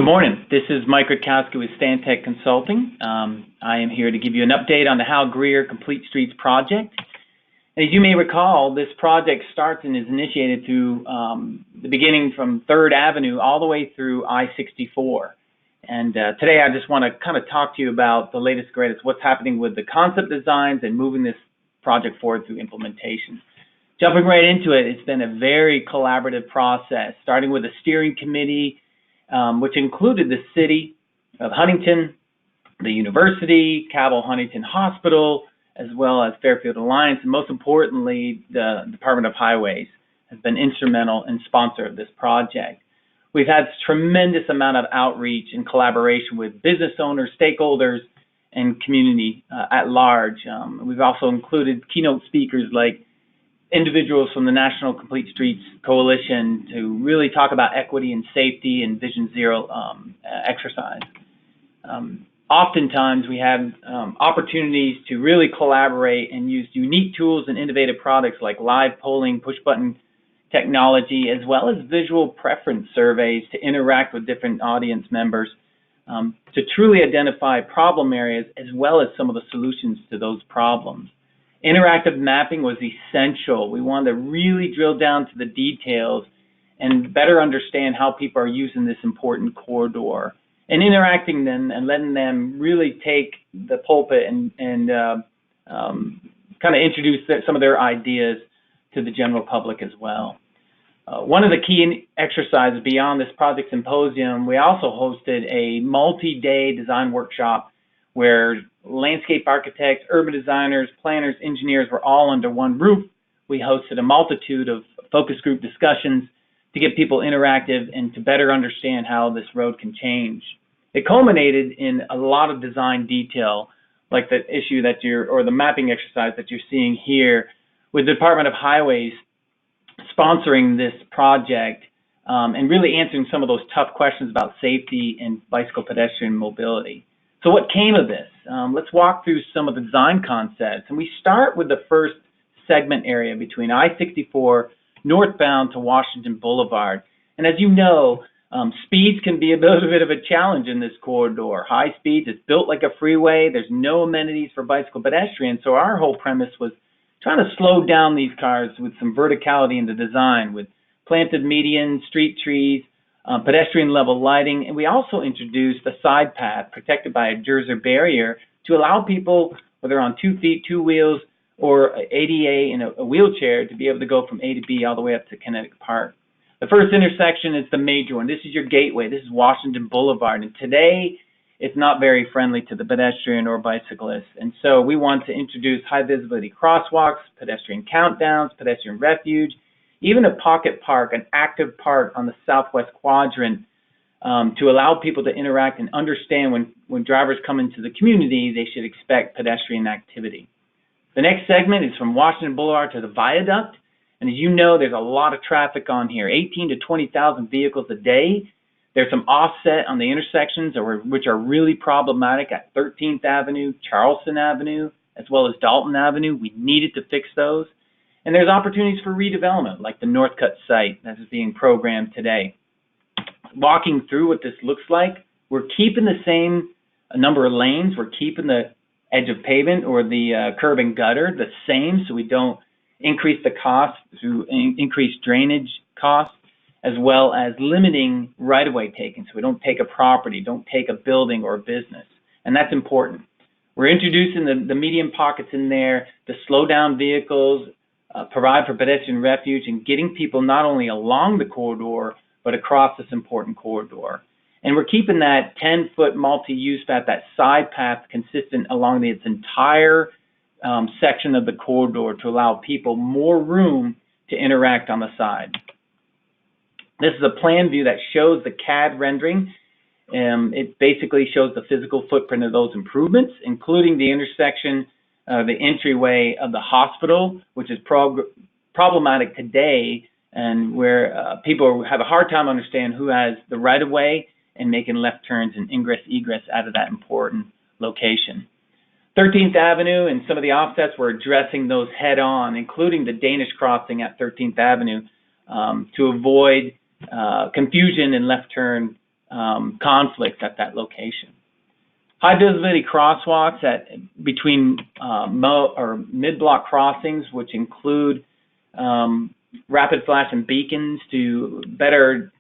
morning. This is Mike Rutkowski with Stantec Consulting. I am here to give you an update on the How Greer Complete Streets project. As you may recall, this project starts and is initiated through the beginning from 3rd Avenue all the way through I-64. And today I just want to kind of talk to you about the latest greatest, what's happening with the concept designs and moving this project forward through implementation. Jumping right into it, it's been a very collaborative process, starting with a steering committee, which included the City of Huntington, the University, Cabell Huntington Hospital, as well as Fairfield Alliance, and most importantly, the Department of Highways has been instrumental in sponsor of this project. We've had tremendous amount of outreach and collaboration with business owners, stakeholders, and community at large. We've also included keynote speakers like individuals from the National Complete Streets Coalition to really talk about equity and safety and Vision Zero exercise. Oftentimes we have opportunities to really collaborate and use unique tools and innovative products like live polling, push-button technology, as well as visual preference surveys to interact with different audience members to truly identify problem areas as well as some of the solutions to those problems. Interactive mapping was essential. We wanted to really drill down to the details and better understand how people are using this important corridor and interacting them and letting them really take the pulpit and kind of introduce some of their ideas to the general public as well. One of the key exercises beyond this project symposium, we also hosted a multi-day design workshop where landscape architects, urban designers, planners, engineers were all under one roof. We hosted a multitude of focus group discussions to get people interactive and to better understand how this road can change. It culminated in a lot of design detail, like the issue that or the mapping exercise that you're seeing here, with the Department of Highways sponsoring this project and really answering some of those tough questions about safety and bicycle pedestrian mobility. So what came of this? Let's walk through some of the design concepts. And we start with the first segment area between I-64 northbound to Washington Boulevard. And as you know, speeds can be a bit of a challenge in this corridor. High speeds, it's built like a freeway. There's no amenities for bicycle pedestrians. So our whole premise was trying to slow down these cars with some verticality in the design, with planted medians, street trees, pedestrian level lighting, and we also introduced a side path protected by a Jerser barrier to allow people, whether on 2 feet, 2 wheels, or ADA in a wheelchair, to be able to go from A to B all the way up to Kinetic Park. The first intersection is the major one. This is your gateway. This is Washington Boulevard, and today it's not very friendly to the pedestrian or bicyclist. And so we want to introduce high visibility crosswalks, pedestrian countdowns, pedestrian refuge, even a pocket park, an active park on the southwest quadrant to allow people to interact and understand when drivers come into the community, they should expect pedestrian activity. The next segment is from Washington Boulevard to the viaduct. And as you know, there's a lot of traffic on here, 18 to 20,000 vehicles a day. There's some offset on the intersections which are really problematic at 13th Avenue, Charleston Avenue, as well as Dalton Avenue. We needed to fix those. And there's opportunities for redevelopment, like the Northcutt site that is being programmed today. Walking through what this looks like, we're keeping the same number of lanes. We're keeping the edge of pavement or the curb and gutter the same, so we don't increase the cost through increased drainage costs, as well as limiting right-of-way taking, so we don't take a property, don't take a building or a business, and that's important. We're introducing the median pockets in there to slow down vehicles, provide for pedestrian refuge, and getting people not only along the corridor, but across this important corridor. And we're keeping that 10-foot multi-use path, that side path, consistent along its entire section of the corridor to allow people more room to interact on the side. This is a plan view that shows the CAD rendering. It basically shows the physical footprint of those improvements, including the intersection, the entryway of the hospital, which is problematic today, and where people have a hard time understanding who has the right-of-way and making left turns and ingress-egress out of that important location. 13th Avenue and some of the offsets, we're addressing those head-on, including the Danish crossing at 13th Avenue to avoid confusion and left turn conflicts at that location. High visibility crosswalks between mid-block crossings, which include rapid flashing beacons to better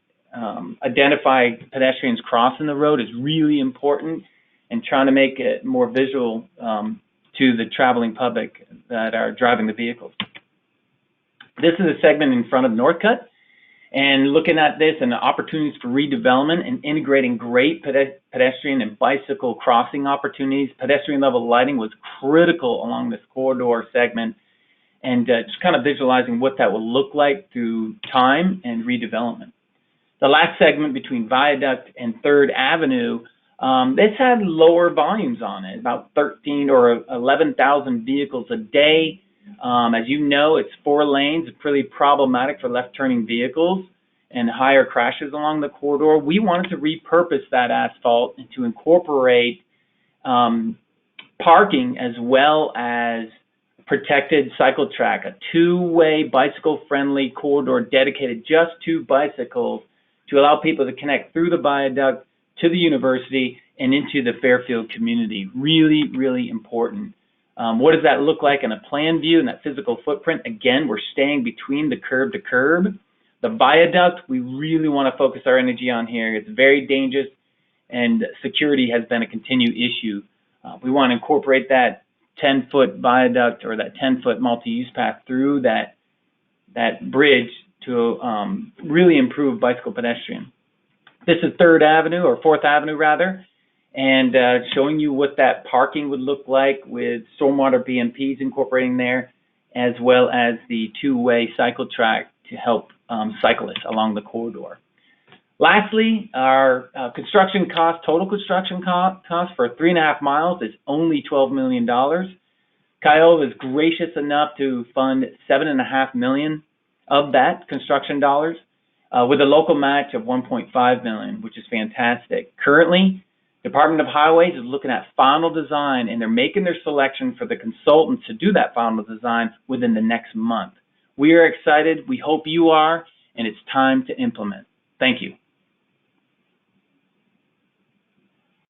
identify pedestrians crossing the road, is really important, and trying to make it more visual to the traveling public that are driving the vehicles. This is a segment in front of Northcutt, and looking at this and the opportunities for redevelopment and integrating great pedestrian and bicycle crossing opportunities. Pedestrian level lighting was critical along this corridor segment, and just kind of visualizing what that will look like through time and redevelopment. The last segment between Viaduct and 3rd Avenue, this had lower volumes on it, about 13 or 11,000 vehicles a day. As you know, it's 4 lanes. It's pretty problematic for left-turning vehicles and higher crashes along the corridor. We wanted to repurpose that asphalt and to incorporate parking as well as protected cycle track, a 2-way bicycle-friendly corridor dedicated just to bicycles to allow people to connect through the viaduct to the university and into the Fairfield community. Really, really important. What does that look like in a plan view and that physical footprint? Again, we're staying between the curb to curb. The viaduct, we really want to focus our energy on here. It's very dangerous, and security has been a continued issue. We want to incorporate that 10-foot viaduct or that 10-foot multi-use path through that bridge to really improve bicycle pedestrian. This is 3rd Avenue, or 4th Avenue rather, and showing you what that parking would look like with stormwater BMPs incorporating there, as well as the 2-way cycle track to help cyclists along the corridor. Lastly, our construction cost, total construction cost for 3.5 miles is only $12 million. Kyle is gracious enough to fund $7.5 million of that construction dollars, with a local match of $1.5 million, which is fantastic. Currently, Department of Highways is looking at final design, and they're making their selection for the consultants to do that final design within the next month. We are excited. We hope you are, and it's time to implement. Thank you.